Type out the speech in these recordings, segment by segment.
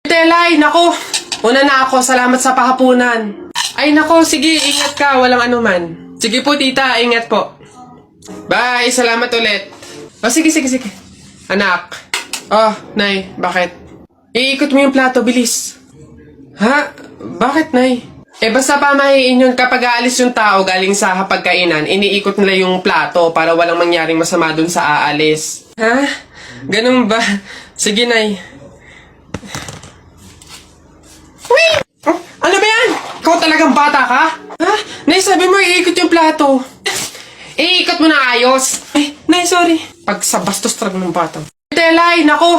Telay, nako. Una na ako, salamat sa pahapunan. Ay nako, sige, ingat ka, walang anuman. Sige po tita, ingat po. Bye, salamat ulit. Oh, sige. Anak. Oh, nay, bakit? Iikot mo yung plato, bilis. Ha? Bakit, nay? Basta pamahiin yun kapag aalis yung tao galing sa hapagkainan, iniikot nila yung plato para walang mangyaring masama dun sa aalis. Ha? Ganun ba? Sige, nay. Wait! Oh, ano ba yan? Ikaw talagang bata ka? Ha? Nay, sabi mo iikot yung plato. Iikot mo na ayos. Nay, sorry. Pag sa bastos trag ng bata. Telay, nako.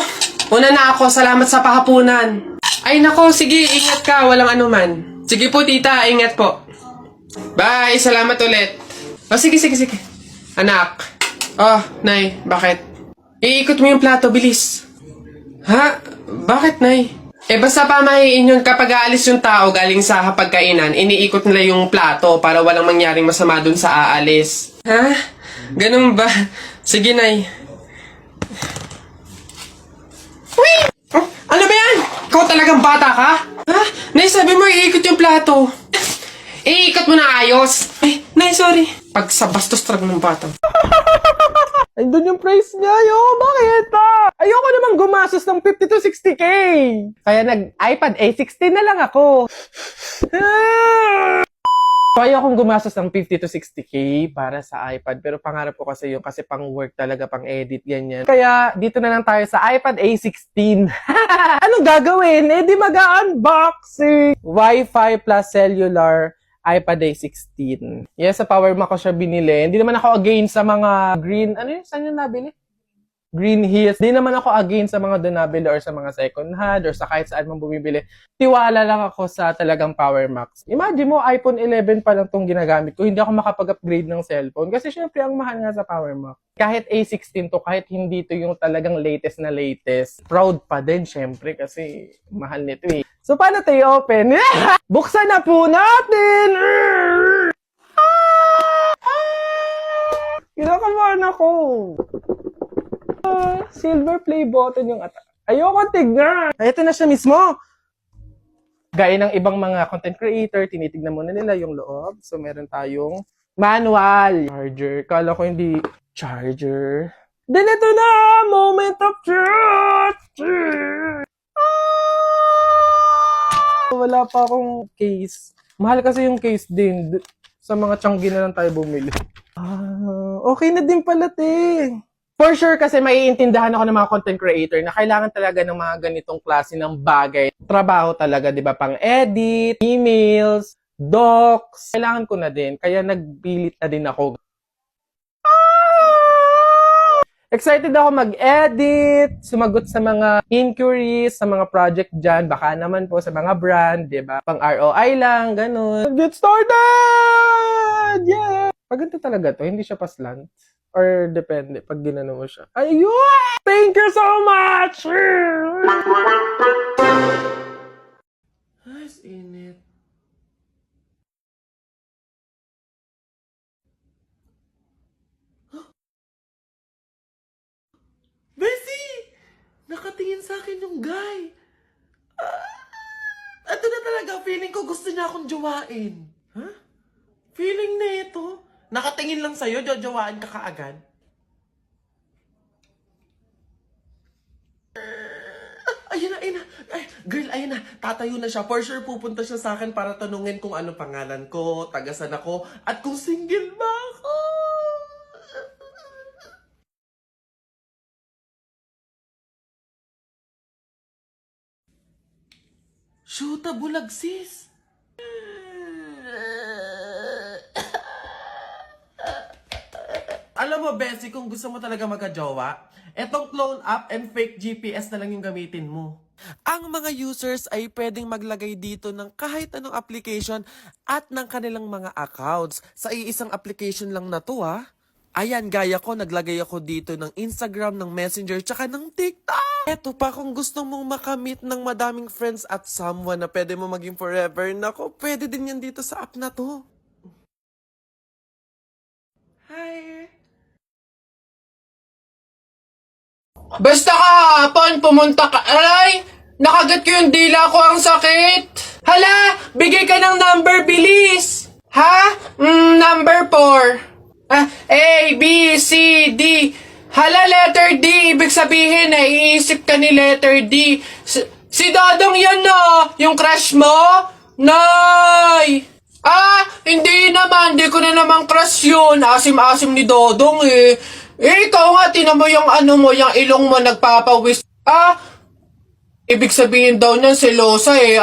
Una na ako, salamat sa pahapunan. Ay nako, sige, ingat ka, walang anuman. Sige po tita, ingat po. Bye, salamat ulit. Oh, sige. Anak. Oh, nay, bakit? Iikot mo yung plato, bilis. Ha? Bakit, nay? Basta pamahiin yun kapag aalis yung tao galing sa hapagkainan, iniikot nila yung plato para walang mangyaring masama dun sa aalis. Ha? Ganun ba? Sige, nay. Wait! Oh, ano ba yan? Ikaw talagang bata ka? Ha? Nay, sabi mo iikot yung plato. Iikot mo na ayos. Nay, sorry. Pag sa bastos trag ng bata. Ay, doon yung price niya, yo. Bakit? Ayoko namang gumastos ng 50 to 60K. Kaya nag-iPad A16 na lang ako. So, ayokong gumastos ng 50 to 60K para sa iPad. Pero pangarap ko kasi yun kasi pang work talaga, pang edit, ganyan. Kaya dito na lang tayo sa iPad A16. Anong gagawin? Di mag-unboxing. Wi-Fi plus cellular iPad A16. Yes, sa Power Mac ko siya binili. Hindi naman ako against sa mga green... Ano yun? Saan yun nabili? Green Hills. Hindi naman ako against sa mga doon nabili or sa mga second hand or sa kahit saan man bumibili. Tiwala lang ako sa talagang Power Max. Imagine mo, iPhone 11 pa lang tong ginagamit ko. Hindi ako makapag-upgrade ng cellphone. Kasi syempre, ang mahal nga sa Power Max. Kahit A16 to, kahit hindi to yung talagang latest na latest, proud pa din syempre kasi mahal nito eh. So, paano tayo open? Buksan na po natin! Kinakabahan ako. Silver play button yung ayoko tignan. Ito na siya mismo. Gaya ng ibang mga content creator, tinitignan muna nila yung loob. So, meron tayong manual. Charger. Kala ko hindi charger. Then ito na! Moment of truth! Wala pa akong case. Mahal kasi yung case din. Sa mga tiyanggi na lang tayo bumili. Okay na din pala, te. For sure kasi maiintindihan ako ng mga content creator na kailangan talaga ng mga ganitong klase ng bagay. Trabaho talaga, di ba? Pang edit, emails, docs. Kailangan ko na din. Kaya nagpilit na din ako. Excited ako mag-edit, sumagot sa mga inquiries, sa mga project dyan. Baka naman po sa mga brand, di ba? Pang ROI lang, ganun. Get started! Yeah! Pag ganito talaga to, hindi siya paslant. Or depende, pag ginano mo siya. Ayun! Thank you so much! Nice init. Bessie! Nakatingin sa akin yung guy. Ito na talaga, feeling ko gusto niya akong jowain. Ha? Feeling na ito. Nakatingin lang sa'yo, jojowain ka kaagad. Ayun na. Ay, girl, ayun na. Tatayo na siya. For sure, pupunta siya sa akin para tanungin kung ano pangalan ko, tagasan ako, at kung single ba ako. Shoota, bulag sis. Alam mo, Bessie, kung gusto mo talaga magka-jowa, etong clone app and fake GPS na lang yung gamitin mo. Ang mga users ay pwedeng maglagay dito ng kahit anong application at ng kanilang mga accounts. Sa iisang application lang na to, ha? Ayan, gaya ko, naglagay ako dito ng Instagram, ng Messenger, tsaka ng TikTok. Eto pa, kung gusto mong makamit ng madaming friends at someone na pwede mo maging forever, nako, pwede din yan dito sa app na to. Hi! Basta ka, pumunta ka. Aray! Nakagat ko yung dila ko, ang sakit. Hala, bigay ka ng number, bilis. Ha? Number 4. A, B, C, D. Hala, letter D. Ibig sabihin, iisip ka ni letter D. Si Dodong yan na. Yung crush mo? Nay! Hindi naman. Hindi ko na naman crush yun. Asim-asim ni Dodong eh. Ikaw nga, tinan mo yung yung ilong mo nagpapawis. Ibig sabihin daw niyan selosa eh.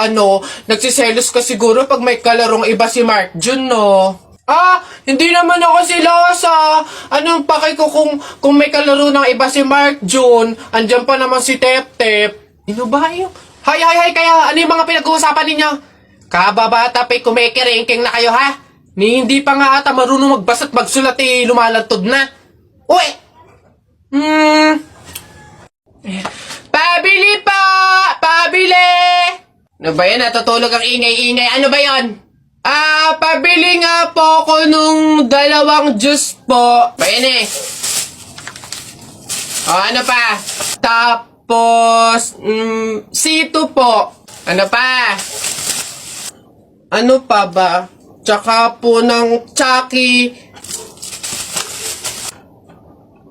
Nagsiselos ka siguro pag may kalarong iba si Mark Jun, no? Hindi naman ako selosa. Anong paki ko kung may kalaro ng iba si Mark Jun? Andyan pa naman si Tep-Tep. Ano ba yung... Hay, kaya ano yung mga pinag-uusapan ninyo? Kababata pa'y kumikiringking na kayo, ha? Hindi pa nga ata marunong magbasa at magsulat lumalantod na. Uy! Pabili pa! Pabili! Ano ba yan? Natutulog ang ingay-ingay. Ano ba yan? Pabili nga po ako nung 2 juice po. Ba yan eh? Ano pa? Tapos, C2 po. Ano pa? Ano pa ba? Tsaka po ng Chucky.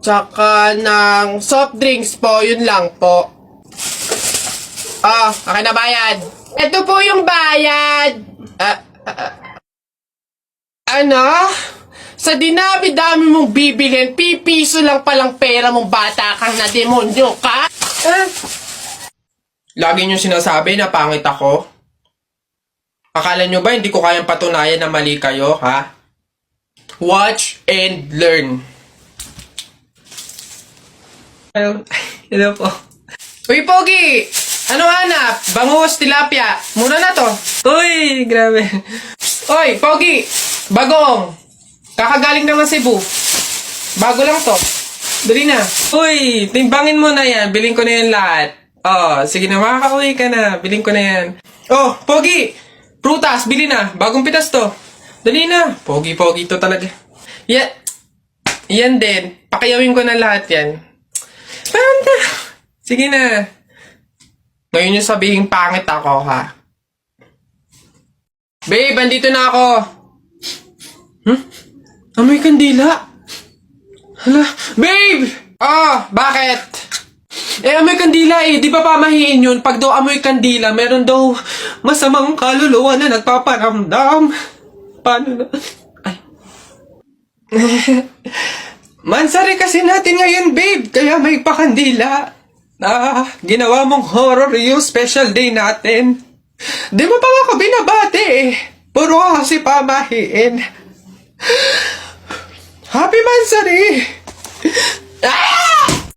Tsaka ng soft drinks po. Yun lang po. Okay na bayad. Ito po yung bayad. Sa dinami-dami mong bibilhin, pipiso lang palang pera mong bata kang na demonyo ka? Lagi nyo sinasabi na pangit ako? Akala nyo ba hindi ko kayang patunayan na mali kayo, ha? Watch and learn. Hello po. Uy, Pogi! Ano hanap? Bangus, tilapia. Mura na to. Uy, grabe. Uy, Pogi! Bagong! Kakagaling naman Cebu. Bago lang to. Dali na. Uy, timbangin mo na yan. Biling ko na yan lahat. Sige na, makakauwi ka na. Biling ko na yan. Pogi! Prutas, bili na. Bagong pitas to. Dali na. Pogi to talaga. Yan din. Pakiyawin ko na lahat yan. Panda! Sige na. Ngayon yung sabihin pangit ako, ha? Babe, andito na ako. Amoy kandila. Hala, babe! Bakit? Amoy kandila eh. Di ba pamahiin yun? Pag daw amoy kandila, meron daw masamang kaluluwa na nagpaparamdam. Paano na? Mansari kasi natin ngayon, babe. Kaya may pakandila. Ginawa mong horror yung special day natin. Di mo pa ako binabati eh. Puro ka kasi pamahiin. Happy Mansari!